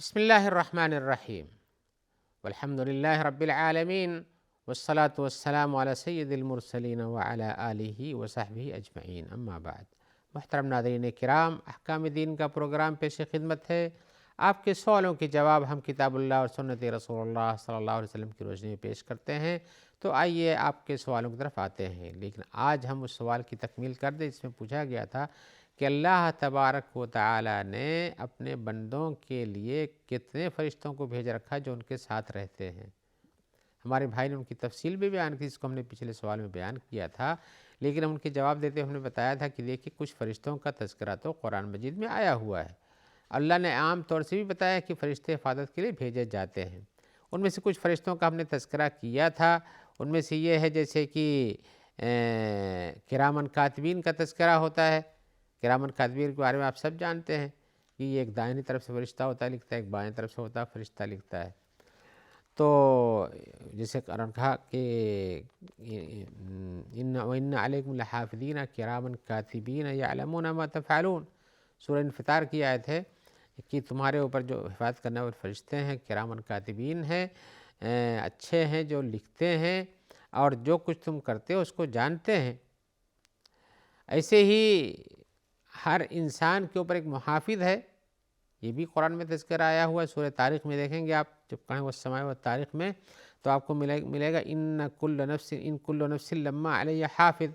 بسم الله الرحمن الرحيم والحمد لله رب العالمين والصلاة والسلام على سید المرسلین وعلى آلہ وصحبہ اجمعین، اما بعد۔ محترم ناظرین کرام، احکام دین کا پروگرام پیش خدمت ہے۔ آپ کے سوالوں کے جواب ہم کتاب اللہ اور سنت رسول اللہ صلی اللہ علیہ وسلم کی روشنی میں پیش کرتے ہیں۔ تو آئیے آپ کے سوالوں کی طرف آتے ہیں، لیکن آج ہم اس سوال کی تکمیل کر دیں جس میں پوچھا گیا تھا کہ اللہ تبارک و تعالی نے اپنے بندوں کے لیے کتنے فرشتوں کو بھیج رکھا جو ان کے ساتھ رہتے ہیں۔ ہمارے بھائی نے ان کی تفصیل بھی بیان کی، جس کو ہم نے پچھلے سوال میں بیان کیا تھا، لیکن ہم ان کے جواب دیتے ہم نے بتایا تھا کہ دیکھیں کچھ فرشتوں کا تذکرہ تو قرآن مجید میں آیا ہوا ہے۔ اللہ نے عام طور سے بھی بتایا کہ فرشتے حفاظت کے لیے بھیجے جاتے ہیں۔ ان میں سے کچھ فرشتوں کا ہم نے تذکرہ کیا تھا، ان میں سے یہ ہے جیسے کہ کرامن کاتبین کا تذکرہ ہوتا ہے۔ کرامن کاتبین کے بارے میں آپ سب جانتے ہیں کہ یہ ایک دائنی طرف سے فرشتہ ہوتا ہے لکھتا ہے، ایک بائیں طرف سے ہوتا ہے فرشتہ لکھتا ہے۔ تو جیسے قرآن کہا کہ وَإِنَّ عَلَيْكُمْ لَحَافِظِينَ كِرَامًا كَاتِبِينَ يَعْلَمُونَ مَا تَفْعَلُونَ۔ سورہ انفطار کی آیت ہے کہ تمہارے اوپر جو حفاظت کرنے والے فرشتے ہیں کرامن کاتبین ہیں، اچھے ہیں، جو لکھتے ہیں اور جو کچھ تم کرتے ہو اس کو جانتے ہیں۔ ایسے ہی ہر انسان کے اوپر ایک محافظ ہے، یہ بھی قرآن میں تذکرہ آیا ہوا ہے۔ سورہ طارق میں دیکھیں گے آپ، جب کہیں والسماء والطارق میں، تو آپ کو ملے گا ان کل نفس لما علیہ حافظ،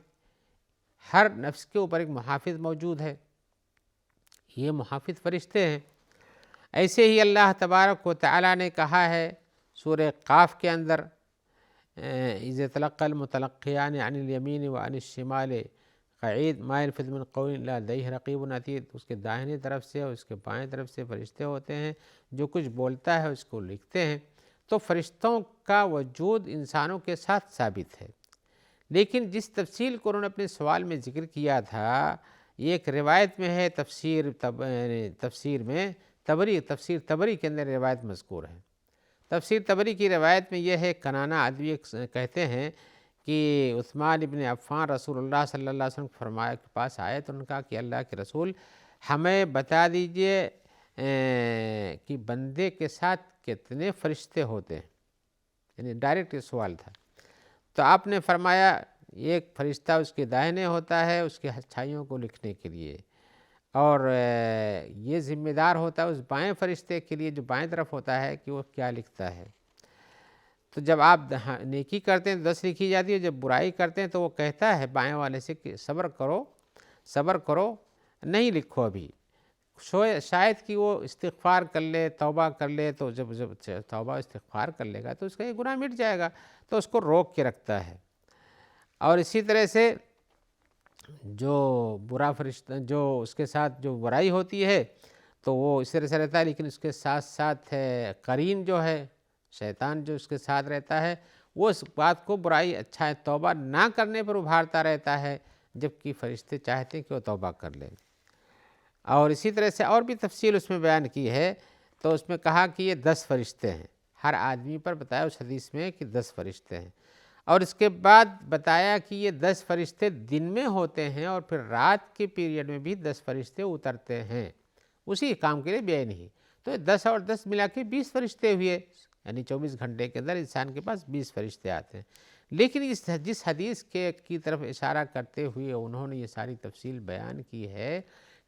ہر نفس کے اوپر ایک محافظ موجود ہے، یہ محافظ فرشتے ہیں۔ ایسے ہی اللہ تبارک و تعالی نے کہا ہے سورہ قاف کے اندر اذ یتلقی المتلقیان عن الیمین وعن الشمال قعید ما یلفظ من قول الا لدیہ رقیب عتید، اس کے داہنی طرف سے اور اس کے بائیں طرف سے فرشتے ہوتے ہیں، جو کچھ بولتا ہے اس کو لکھتے ہیں۔ تو فرشتوں کا وجود انسانوں کے ساتھ ثابت ہے، لیکن جس تفصیل کو انہوں نے اپنے سوال میں ذکر کیا تھا، یہ ایک روایت میں ہے، تفسیر تبری کے اندر روایت مذکور ہے۔ تفسیر تبری کی روایت میں یہ ہے، کنانہ ادوی کہتے ہیں کہ عثمان ابن عفان رسول اللہ صلی اللہ علیہ وسلم کے پاس آئے تو انہوں نے کہا کہ اللہ کے رسول ہمیں بتا دیجئے کہ بندے کے ساتھ کتنے فرشتے ہوتے ہیں، یعنی ڈائریکٹ یہ سوال تھا۔ تو آپ نے فرمایا ایک فرشتہ اس کے داہنے ہوتا ہے اس کے اچھائیوں کو لکھنے کے لیے، اور یہ ذمہ دار ہوتا ہے اس بائیں فرشتے کے لیے جو بائیں طرف ہوتا ہے کہ وہ کیا لکھتا ہے۔ تو جب آپ نیکی کرتے ہیں تو 10 لکھی جاتی ہے، جب برائی کرتے ہیں تو وہ کہتا ہے بائیں والے سے کہ صبر کرو نہیں لکھو ابھی، شاید کہ وہ استغفار کر لے، توبہ کر لے، تو جب توبہ استغفار کر لے گا تو اس کا یہ گناہ مٹ جائے گا، تو اس کو روک کے رکھتا ہے۔ اور اسی طرح سے جو برا فرشتہ جو اس کے ساتھ جو برائی ہوتی ہے تو وہ اس طرح سے رہتا ہے، لیکن اس کے ساتھ ساتھ قرین جو ہے شیطان جو اس کے ساتھ رہتا ہے، وہ اس بات کو برائی اچھا توبہ نہ کرنے پر ابھارتا رہتا ہے، جبکہ فرشتے چاہتے ہیں کہ وہ توبہ کر لیں۔ اور اسی طرح سے اور بھی تفصیل اس میں بیان کی ہے، تو اس میں کہا کہ یہ 10 فرشتے ہیں، ہر آدمی پر بتایا اس حدیث میں کہ 10 فرشتے ہیں، اور اس کے بعد بتایا کہ یہ 10 فرشتے دن میں ہوتے ہیں اور پھر رات کے پیریڈ میں بھی 10 فرشتے اترتے ہیں اسی کام کے لیے بے نہیں۔ تو 10 اور 10 ملا کے 20 فرشتے ہوئے، یعنی 24 گھنٹے کے اندر انسان کے پاس 20 فرشتے آتے ہیں۔ لیکن جس حدیث کی طرف اشارہ کرتے ہوئے انہوں نے یہ ساری تفصیل بیان کی ہے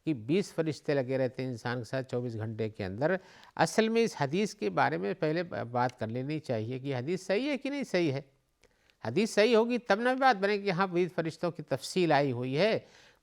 کہ 20 فرشتے لگے رہتے ہیں انسان کے ساتھ 24 گھنٹے کے اندر، اصل میں اس حدیث کے بارے میں پہلے بات کر لینی چاہیے کہ حدیث صحیح ہے کہ نہیں صحیح ہے۔ حدیث صحیح ہوگی تب نہ بات بنے کہ یہاں 20 فرشتوں کی تفصیل آئی ہوئی ہے۔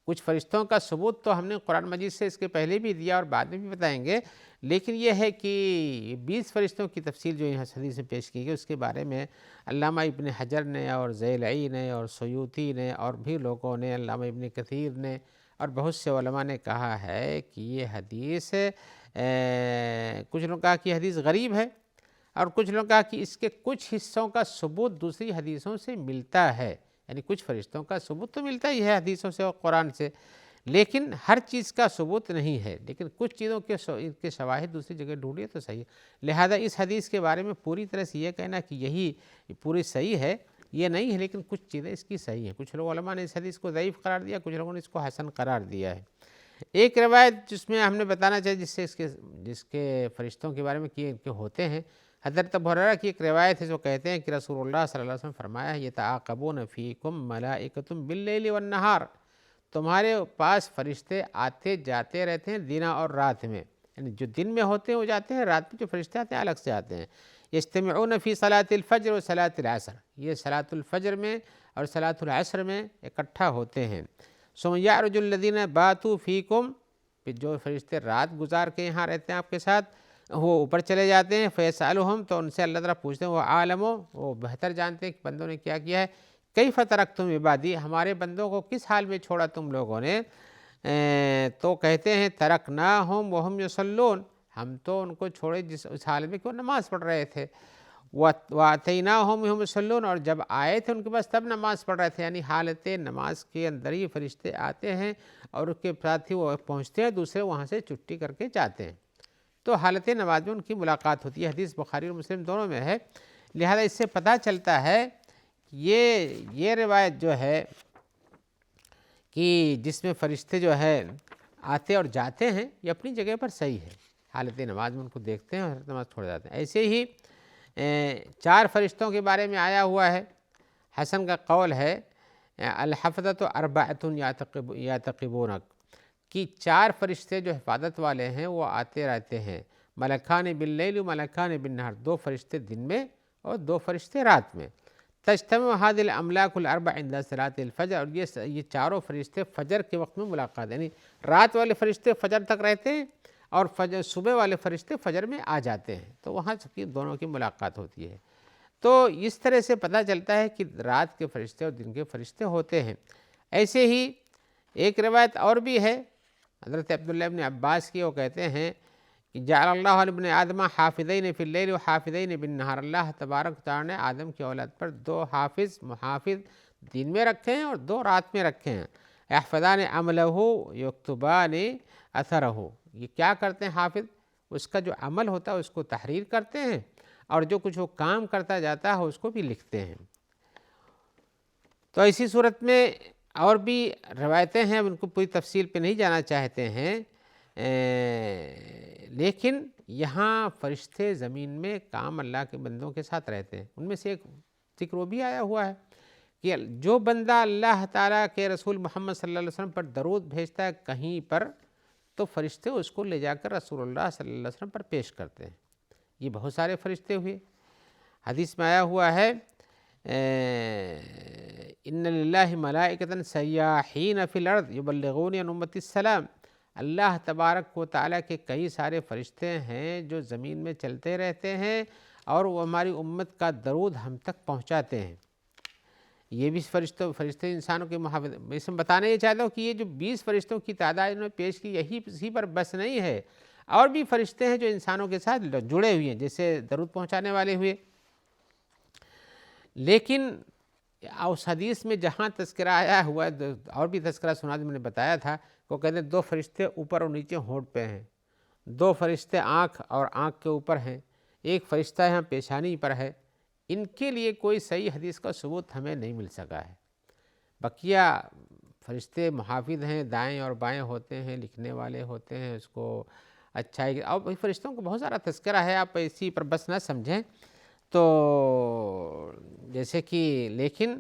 کچھ فرشتوں کا ثبوت تو ہم نے قرآن مجید سے اس کے پہلے بھی دیا اور بعد میں بھی بتائیں گے، لیکن یہ ہے کہ 20 فرشتوں کی تفصیل جو یہاں حدیث میں پیش کی گئی اس کے بارے میں علامہ ابن حجر نے اور ذیلعی نے اور سیوطی نے اور بھی لوگوں نے، علامہ ابن کثیر نے اور بہت سے علماء نے کہا ہے کہ یہ حدیث کچھ لوگوں نے کہا کہ حدیث غریب ہے، اور کچھ لوگوں نے کہا کہ اس کے کچھ حصوں کا ثبوت دوسری حدیثوں سے ملتا ہے، یعنی کچھ فرشتوں کا ثبوت تو ملتا ہی ہے حدیثوں سے اور قرآن سے، لیکن ہر چیز کا ثبوت نہیں ہے، لیکن کچھ چیزوں کے شواہد دوسری جگہ ڈھونڈیے تو صحیح ہے۔ لہذا اس حدیث کے بارے میں پوری طرح سے یہ کہنا کہ یہی پوری صحیح ہے یہ نہیں ہے، لیکن کچھ چیزیں اس کی صحیح ہیں۔ کچھ لوگ علماء نے اس حدیث کو ضعیف قرار دیا، کچھ لوگوں نے اس کو حسن قرار دیا ہے۔ ایک روایت جس میں ہم نے بتانا چاہیے جس کے فرشتوں کے بارے میں کہ ہوتے ہیں، حضرت ابو ہریرہ کی ایک روایت ہے جو کہتے ہیں کہ رسول اللہ صلی اللہ علیہ وسلم فرمایا ہے یتعاقبون فیکم ملائکۃ باللیل والنہار، تمہارے پاس فرشتے آتے جاتے رہتے ہیں دن اور رات میں، یعنی جو دن میں ہوتے ہیں وہ جاتے ہیں، رات میں جو فرشتے آتے ہیں الگ سے آتے ہیں۔ یجتمعون فی صلاۃ الفجر و صلاۃ العصر، یہ صلاۃ الفجر میں اور صلاۃ العصر میں اکٹھا ہوتے ہیں۔ ثم یعرج الذین باتوا فیکم، پھر جو فرشتے رات گزار کے یہاں رہتے ہیں آپ کے ساتھ وہ اوپر چلے جاتے ہیں، فیسألہم، تو ان سے اللہ تعالیٰ پوچھتے ہیں، وہ عالم، وہ بہتر جانتے ہیں کہ بندوں نے کیا کیا ہے، کیف ترکتم عبادی، ہمارے بندوں کو کس حال میں چھوڑا تم لوگوں نے، تو کہتے ہیں ترکناہم وہم یصلون، ہم تو ان کو چھوڑے اس حال میں کہ وہ نماز پڑھ رہے تھے، وَأَتَيْنَاهُمْ وَهُمْ يُصَلُّونَ، اور جب آئے تھے ان کے پاس تب نماز پڑھ رہے تھے، یعنی حالت نماز کے اندر ہی فرشتے آتے ہیں اور اس کے ساتھ ہی وہ پہنچتے ہیں، دوسرے وہاں سے چھٹی کر کے جاتے ہیں، تو حالت نماز میں ان کی ملاقات ہوتی ہے۔ حدیث بخاری اور مسلم دونوں میں ہے، لہذا اس سے پتہ چلتا ہے یہ روایت جو ہے کہ جس میں فرشتے جو ہے آتے اور جاتے ہیں یہ اپنی جگہ پر صحیح ہے، حالت نماز میں ان کو دیکھتے ہیں اور نماز چھوڑ جاتے ہیں۔ ایسے ہی 4 فرشتوں کے بارے میں آیا ہوا ہے، حسن کا قول ہے الحفظۃ اربعۃ یعتقبونک، کہ 4 فرشتے جو حفاظت والے ہیں وہ آتے رہتے ہیں، ملکان باللیل و ملکان بالنہار، 2 فرشتے دن میں اور 2 فرشتے رات میں، تجتمع هذه الاملاک الاربع عند صلاۃ الفجر، اور یہ چاروں فرشتے فجر کے وقت میں ملاقات، یعنی رات والے فرشتے فجر تک رہتے ہیں اور صبح والے فرشتے فجر میں آ جاتے ہیں، تو وہاں دونوں کی ملاقات ہوتی ہے۔ تو اس طرح سے پتہ چلتا ہے کہ رات کے فرشتے اور دن کے فرشتے ہوتے ہیں۔ ایسے ہی ایک روایت اور بھی ہے حضرت عبداللہ ابن عباس کی، وہ کہتے ہیں کہ جعل اللہ ابن آدم حافظین فی اللیل و حافظین بالنہار، اللہ تبارک تعالیٰ نے آدم کی اولاد پر 2 محافظ دن میں رکھے ہیں اور 2 رات میں رکھے ہیں، یحفظان عملہ یکتبان اثرہ، یہ کیا کرتے ہیں حافظ، اس کا جو عمل ہوتا ہے اس کو تحریر کرتے ہیں اور جو کچھ وہ کام کرتا جاتا ہے اس کو بھی لکھتے ہیں۔ تو ایسی صورت میں اور بھی روایتیں ہیں، ان کو پوری تفصیل پہ نہیں جانا چاہتے ہیں، لیکن یہاں فرشتے زمین میں کام اللہ کے بندوں کے ساتھ رہتے ہیں، ان میں سے ایک ذکر وہ بھی آیا ہوا ہے کہ جو بندہ اللہ تعالیٰ کے رسول محمد صلی اللہ علیہ وسلم پر درود بھیجتا ہے کہیں پر، تو فرشتے اس کو لے جا کر رسول اللہ صلی اللہ علیہ وسلم پر پیش کرتے ہیں۔ یہ بہت سارے فرشتے ہوئے، حدیث میں آیا ہوا ہے ان للہ ملائکۃ سیاحین فی الارض یبلغون عن امتی السلام، اللہ تبارک و تعالیٰ کے کئی سارے فرشتے ہیں جو زمین میں چلتے رہتے ہیں اور وہ ہماری امت کا درود ہم تک پہنچاتے ہیں۔ یہ بھی فرشتے انسانوں کے محافظ، میں اس میں بتانا یہ چاہتا ہوں کہ یہ جو 20 فرشتوں کی تعداد انہوں نے پیش کی اسی پر بس نہیں ہے، اور بھی فرشتے ہیں جو انسانوں کے ساتھ جڑے ہوئے ہیں، جیسے درود پہنچانے والے ہوئے۔ لیکن اس حدیث میں جہاں تذکرہ آیا ہوا ہے، اور بھی تذکرہ سنا جو میں نے بتایا تھا، وہ کہتے ہیں 2 فرشتے اوپر اور نیچے ہونٹ پہ ہیں، 2 فرشتے آنکھ اور آنکھ کے اوپر ہیں، 1 فرشتہ یہاں پیشانی پر ہے۔ ان کے لیے کوئی صحیح حدیث کا ثبوت ہمیں نہیں مل سکا ہے۔ بقیہ فرشتے محافظ ہیں، دائیں اور بائیں ہوتے ہیں، لکھنے والے ہوتے ہیں، اس کو اچھائی، اور فرشتوں کو بہت سارا تذکرہ ہے، آپ اسی پر بس نہ سمجھیں تو جیسے کہ، لیکن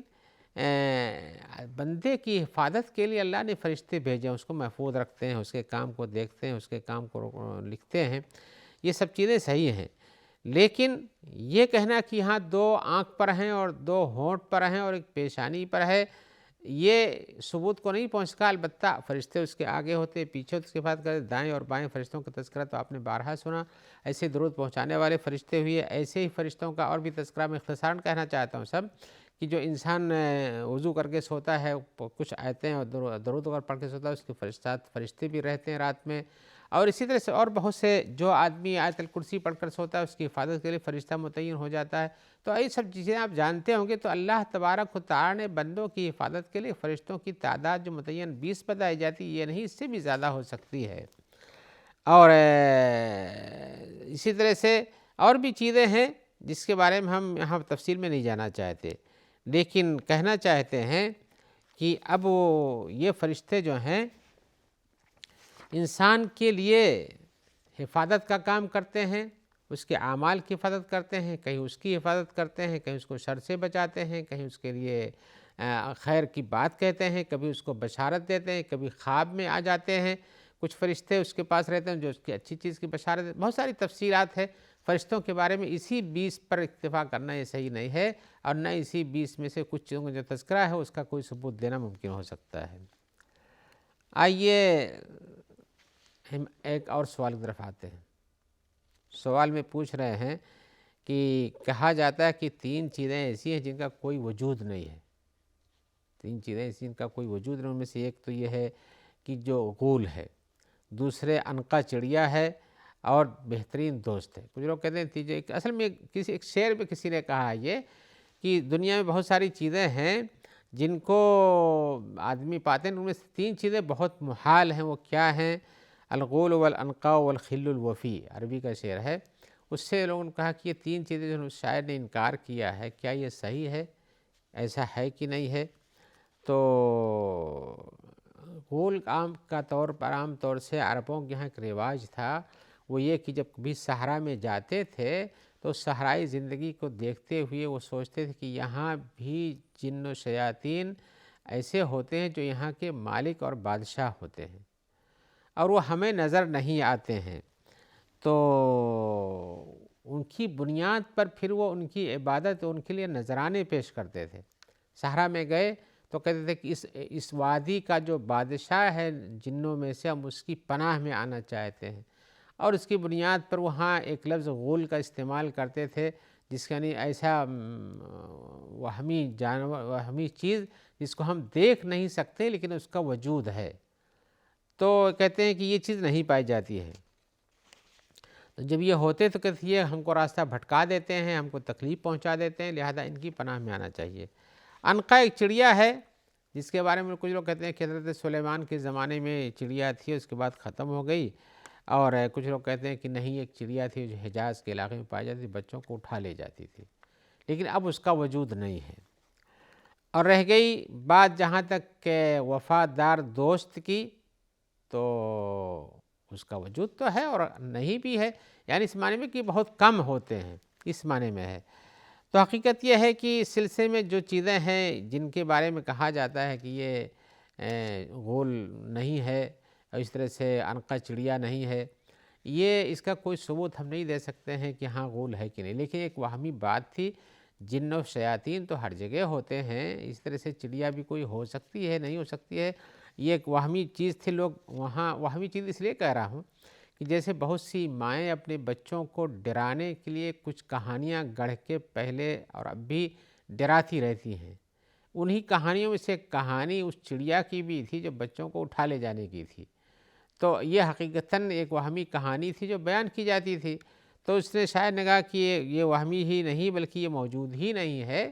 بندے کی حفاظت کے لیے اللہ نے فرشتے بھیجے، اس کو محفوظ رکھتے ہیں، اس کے کام کو دیکھتے ہیں، اس کے کام کو لکھتے ہیں، یہ سب چیزیں صحیح ہیں۔ لیکن یہ کہنا کہ یہاں 2 آنکھ پر ہیں اور 2 ہونٹ پر ہیں اور 1 پیشانی پر ہے، یہ ثبوت کو نہیں پہنچ سکا۔ البتہ فرشتے اس کے آگے ہوتے، پیچھے اس کے بعد کرتے، دائیں اور بائیں فرشتوں کا تذکرہ تو آپ نے بارہا سنا، ایسے درود پہنچانے والے فرشتے ہوئے، ایسے ہی فرشتوں کا اور بھی تذکرہ میں اختصاراً کہنا چاہتا ہوں سب، کہ جو انسان وضو کر کے سوتا ہے، کچھ آیتیں اور درود وغیرہ پڑھ کے سوتا ہے، اس کے فرشتے بھی رہتے ہیں رات میں، اور اسی طرح سے اور بہت سے، جو آدمی آیت الکرسی پڑھ کر سوتا ہے اس کی حفاظت کے لیے فرشتہ متعین ہو جاتا ہے۔ تو یہ سب چیزیں آپ جانتے ہوں گے، تو اللہ تبارک و تعالیٰ نے بندوں کی حفاظت کے لیے فرشتوں کی تعداد جو متعین 20 بتائی جاتی، یہ نہیں، اس سے بھی زیادہ ہو سکتی ہے۔ اور اسی طرح سے اور بھی چیزیں ہیں جس کے بارے میں ہم یہاں تفصیل میں نہیں جانا چاہتے، لیکن کہنا چاہتے ہیں کہ اب یہ فرشتے جو ہیں انسان کے لیے حفاظت کا کام کرتے ہیں، اس کے اعمال کی حفاظت کرتے ہیں، کہیں اس کی حفاظت کرتے ہیں، کہیں اس کو شر سے بچاتے ہیں، کہیں اس کے لیے خیر کی بات کہتے ہیں، کبھی اس کو بشارت دیتے ہیں، کبھی خواب میں آ جاتے ہیں، کچھ فرشتے اس کے پاس رہتے ہیں جو اس کی اچھی چیز کی بشارت دیتے ہیں۔ بہت ساری تفصیلات ہے فرشتوں کے بارے میں، اسی 20 پر اکتفا کرنا یہ صحیح نہیں ہے، اور نہ اسی 20 میں سے کچھ چیزوں کا جو تذکرہ ہے اس کا کوئی ثبوت دینا ممکن ہو سکتا ہے۔ آئیے ہم ایک اور سوال کی طرف آتے ہیں۔ سوال میں پوچھ رہے ہیں کہ کہا جاتا ہے کہ 3 چیزیں ایسی ہیں جن کا کوئی وجود نہیں ہے، 3 چیزیں ایسی جن کا کوئی وجود نہیں، ان میں سے ایک تو یہ ہے کہ جو غول ہے، دوسرے عنقا چڑیا ہے، اور بہترین دوست ہے۔ کچھ لوگ کہتے ہیں تیجے، اصل میں ایک شعر میں کسی نے کہا یہ کہ دنیا میں بہت ساری چیزیں ہیں جن کو آدمی پاتے ہیں، ان میں سے 3 چیزیں بہت محال ہیں۔ وہ کیا ہیں؟ الغول والعنقا والخل الوفی، عربی کا شعر ہے۔ اس سے لوگوں نے کہا کہ یہ 3 چیزیں جو شاعر نے انکار کیا ہے، کیا یہ صحیح ہے؟ ایسا ہے کہ نہیں ہے؟ تو غول عام طور سے عربوں کے یہاں ایک رواج تھا، وہ یہ کہ جب کبھی صحرا میں جاتے تھے تو صحرائی زندگی کو دیکھتے ہوئے وہ سوچتے تھے کہ یہاں بھی جن و شیاطین ایسے ہوتے ہیں جو یہاں کے مالک اور بادشاہ ہوتے ہیں، اور وہ ہمیں نظر نہیں آتے ہیں، تو ان کی بنیاد پر پھر وہ ان کی عبادت، ان کے لیے نذرانے پیش کرتے تھے۔ صحرا میں گئے تو کہتے تھے کہ اس وادی کا جو بادشاہ ہے جنوں میں سے، ہم اس کی پناہ میں آنا چاہتے ہیں، اور اس کی بنیاد پر وہاں ایک لفظ غول کا استعمال کرتے تھے، جس کا یعنی ایسا وہمی جانور، وہمی چیز جس کو ہم دیکھ نہیں سکتے لیکن اس کا وجود ہے، تو کہتے ہیں کہ یہ چیز نہیں پائی جاتی ہے۔ تو جب یہ ہوتے تو کہتے ہیں یہ ہم کو راستہ بھٹکا دیتے ہیں، ہم کو تکلیف پہنچا دیتے ہیں، لہذا ان کی پناہ میں آنا چاہیے۔ عنقا ایک چڑیا ہے جس کے بارے میں کچھ لوگ کہتے ہیں کہ حضرت سلیمان کے زمانے میں چڑیا تھی، اس کے بعد ختم ہو گئی، اور کچھ لوگ کہتے ہیں کہ نہیں، ایک چڑیا تھی جو حجاز کے علاقے میں پائی جاتی تھی، بچوں کو اٹھا لے جاتی تھی، لیکن اب اس کا وجود نہیں ہے۔ اور رہ گئی بات جہاں تک کہ وفادار دوست کی، تو اس کا وجود تو ہے اور نہیں بھی ہے، یعنی اس معنی میں کہ بہت کم ہوتے ہیں، اس معنی میں ہے۔ تو حقیقت یہ ہے کہ اس سلسلے میں جو چیزیں ہیں جن کے بارے میں کہا جاتا ہے کہ یہ غول نہیں ہے، اور اس طرح سے عنقا چڑیا نہیں ہے، یہ اس کا کوئی ثبوت ہم نہیں دے سکتے ہیں کہ ہاں غول ہے کہ نہیں، لیکن ایک وہمی بات تھی۔ جن و شیاطین تو ہر جگہ ہوتے ہیں، اس طرح سے چڑیا بھی کوئی ہو سکتی ہے، نہیں ہو سکتی ہے، یہ ایک وہمی چیز تھی۔ لوگ وہاں وہمی چیز اس لیے کہہ رہا ہوں کہ جیسے بہت سی مائیں اپنے بچوں کو ڈرانے کے لیے کچھ کہانیاں گڑھ کے پہلے اور اب بھی ڈراتی رہتی ہیں، انہی کہانیوں میں سے ایک کہانی اس چڑیا کی بھی تھی جو بچوں کو اٹھا لے جانے کی تھی، تو یہ حقیقتاً ایک وہمی کہانی تھی جو بیان کی جاتی تھی۔ تو اس نے شاید نے کہا کہ یہ وہمی ہی نہیں بلکہ یہ موجود ہی نہیں ہے،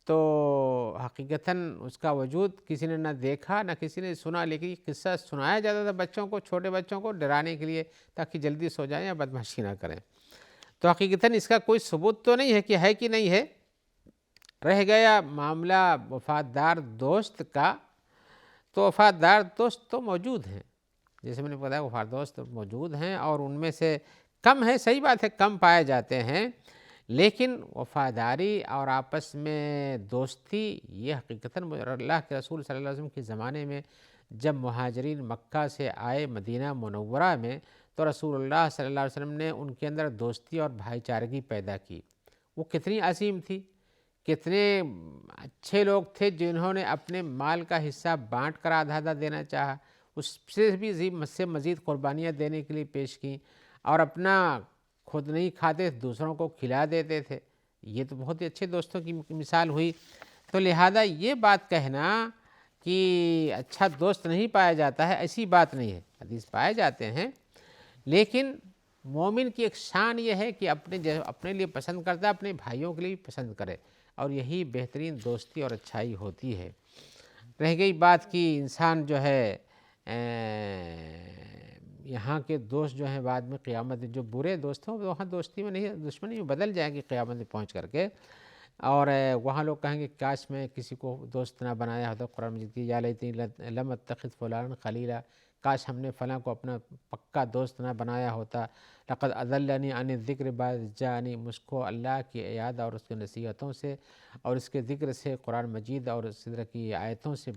تو حقیقتاً اس کا وجود کسی نے نہ دیکھا نہ کسی نے سنا، لیکن یہ قصہ سنایا جاتا تھا بچوں کو، چھوٹے بچوں کو ڈرانے کے لیے، تاکہ جلدی سو جائیں یا بدمعاشی نہ کریں۔ تو حقیقتاً اس کا کوئی ثبوت تو نہیں ہے کہ ہے کہ نہیں ہے۔ رہ گیا معاملہ وفادار دوست کا، تو وفادار دوست تو موجود ہیں، جیسے میں نے بتایا وفادار دوست موجود ہیں، اور ان میں سے کم ہے، صحیح بات ہے، کم پائے جاتے ہیں، لیکن وفاداری اور آپس میں دوستی یہ حقیقتاً اللہ کے رسول صلی اللہ علیہ وسلم کے زمانے میں جب مہاجرین مکہ سے آئے مدینہ منورہ میں، تو رسول اللہ صلی اللہ علیہ وسلم نے ان کے اندر دوستی اور بھائی چارگی پیدا کی۔ وہ کتنی عظیم تھی، کتنے اچھے لوگ تھے جنہوں نے اپنے مال کا حصہ بانٹ کر آدھا آدھا دینا چاہا، اس سے بھی مزید قربانیاں دینے کے لیے پیش کیں، اور اپنا خود نہیں کھاتے دوسروں کو کھلا دیتے تھے۔ یہ تو بہت ہی اچھے دوستوں کی مثال ہوئی۔ تو لہذا یہ بات کہنا کہ اچھا دوست نہیں پایا جاتا ہے، ایسی بات نہیں ہے، حدیث پائے جاتے ہیں، لیکن مومن کی ایک شان یہ ہے کہ اپنے لیے پسند کرتا ہے، اپنے بھائیوں کے لیے بھی پسند کرے، اور یہی بہترین دوستی اور اچھائی ہوتی ہے۔ رہ گئی بات کہ انسان جو ہے یہاں کے دوست جو ہیں بعد میں قیامت جو برے دوست ہوں وہاں دوستی میں نہیں، دشمنی میں بدل جائیں گے قیامت میں پہنچ کر کے، اور وہاں لوگ کہیں گے کاش میں کسی کو دوست نہ بنایا ہوتا۔ قرآن مجید کی یا لیتنی لم اتخذ فلانا خلیلا، کاش ہم نے فلاں کو اپنا پکا دوست نہ بنایا ہوتا، لقد اضلنی عن الذکر بعد اذ جاءنی، مجھ کو اللہ کی یاد اور اس کی نصیحتوں سے اور اس کے ذکر سے، قرآن مجید اور اس طرح کی آیتوں سے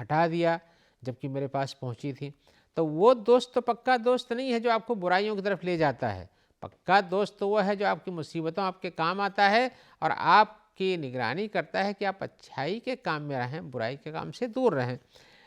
ہٹا دیا جبکہ میرے پاس پہنچی تھی۔ تو وہ دوست تو پکا دوست نہیں ہے جو آپ کو برائیوں کی طرف لے جاتا ہے، پکا دوست تو وہ ہے جو آپ کی مصیبتوں آپ کے کام آتا ہے اور آپ کی نگرانی کرتا ہے کہ آپ اچھائی کے کام میں رہیں، برائی کے کام سے دور رہیں۔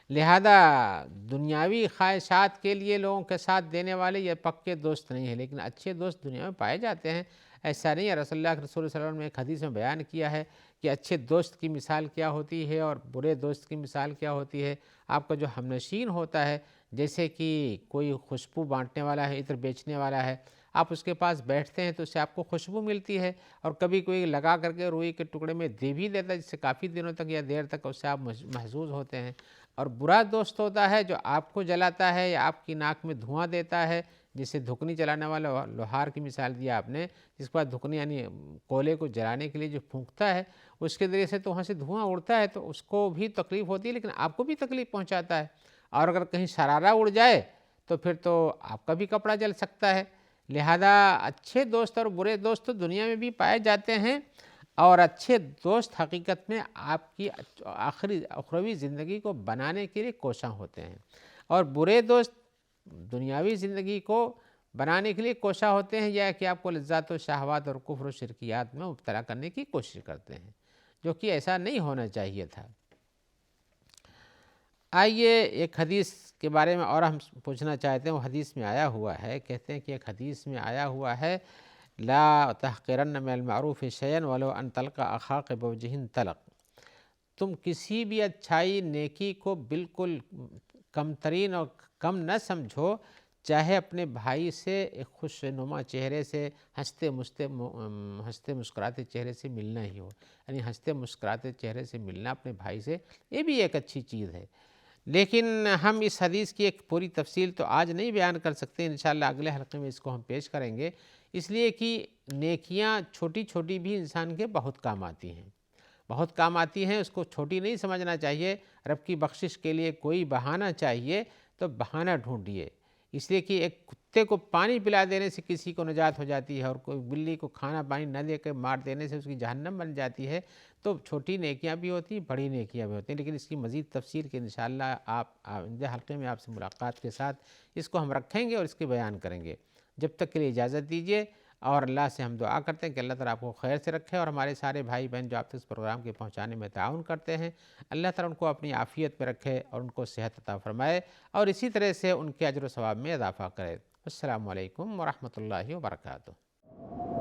لہذا دنیاوی خواہشات کے لیے لوگوں کے ساتھ دینے والے یہ پکے دوست نہیں ہیں، لیکن اچھے دوست دنیا میں پائے جاتے ہیں۔ ایسا نہیں ہے، رسول اللہ کے رسول صلی اللہ علیہ وسلم نے ایک حدیث میں بیان کیا ہے کہ اچھے دوست کی مثال کیا ہوتی ہے اور برے دوست کی مثال کیا ہوتی ہے۔ آپ کا جو ہمنشین ہوتا ہے، جیسے کہ کوئی خوشبو بانٹنے والا ہے، عطر بیچنے والا ہے، آپ اس کے پاس بیٹھتے ہیں تو اس سے آپ کو خوشبو ملتی ہے، اور کبھی کوئی لگا کر کے روئی کے ٹکڑے میں دے بھی دیتا ہے جس سے کافی دنوں تک یا دیر تک اس سے آپ محظوظ ہوتے ہیں۔ اور برا دوست ہوتا ہے جو آپ کو جلاتا ہے یا آپ کی ناک میں دھواں دیتا ہے، جسے دھکنی چلانے والا لوہار کی مثال دیا آپ نے، جس کے بعد دھکنی یعنی کولے کو جلانے کے لیے جو پھونکتا ہے، اس کے ذریعے سے تو وہاں سے دھواں اڑتا ہے تو اس کو بھی تکلیف ہوتی ہے، لیکن آپ کو بھی تکلیف پہنچاتا ہے، اور اگر کہیں شرارہ اڑ جائے تو پھر تو آپ کا بھی کپڑا جل سکتا ہے۔ لہذا اچھے دوست اور برے دوست تو دنیا میں بھی پائے جاتے ہیں، اور اچھے دوست حقیقت میں آپ کی اخروی زندگی کو بنانے کے لیے کوشاں ہوتے ہیں، اور برے دوست دنیاوی زندگی کو بنانے کے لیے کوشاں ہوتے ہیں، یا کہ آپ کو لذات و شہوات اور کفر و شرکیات میں مبتلا کرنے کی کوشش کرتے ہیں، جو کہ ایسا نہیں ہونا چاہیے تھا۔ آئیے ایک حدیث کے بارے میں اور ہم پوچھنا چاہتے ہیں، وہ حدیث میں آیا ہوا ہے، کہتے ہیں کہ ایک حدیث میں آیا ہوا ہے، لا تحقرن من المعروف شیئا ولو ان تلقى اخاک بوجہ طلق، تم کسی بھی اچھائی نیکی کو بالکل کم ترین اور کم نہ سمجھو، چاہے اپنے بھائی سے ایک خوش نما چہرے سے ہنستے مسکراتے چہرے سے ملنا ہی ہو، یعنی ہنستے مسکراتے چہرے سے ملنا اپنے بھائی سے، یہ بھی ایک اچھی چیز ہے۔ لیکن ہم اس حدیث کی ایک پوری تفصیل تو آج نہیں بیان کر سکتے، انشاءاللہ اگلے حلقے میں اس کو ہم پیش کریں گے، اس لیے کہ نیکیاں چھوٹی چھوٹی بھی انسان کے بہت کام آتی ہیں، بہت کام آتی ہیں، اس کو چھوٹی نہیں سمجھنا چاہیے۔ رب کی بخشش کے لیے کوئی بہانہ چاہیے تو بہانہ ڈھونڈیے، اس لیے کہ ایک کتے کو پانی پلا دینے سے کسی کو نجات ہو جاتی ہے، اور کوئی بلی کو کھانا پانی نہ دے کے مار دینے سے اس کی جہنم بن جاتی ہے۔ تو چھوٹی نیکیاں بھی ہوتی ہیں، بڑی نیکیاں بھی ہوتی ہیں، لیکن اس کی مزید تفصیل کے انشاءاللہ آپ آئندہ حلقے میں آپ سے ملاقات کے ساتھ اس کو ہم رکھیں گے اور اس کے بیان کریں گے۔ جب تک کے لیے اجازت دیجیے، اور اللہ سے ہم دعا کرتے ہیں کہ اللہ تعالیٰ آپ کو خیر سے رکھے، اور ہمارے سارے بھائی بہن جو آپ سے اس پروگرام کے پہنچانے میں تعاون کرتے ہیں، اللہ تعالیٰ ان کو اپنی عافیت میں رکھے اور ان کو صحت عطا فرمائے، اور اسی طرح سے ان کے اجر و ثواب میں اضافہ کرے۔ السلام علیکم ورحمۃ اللہ وبرکاتہ۔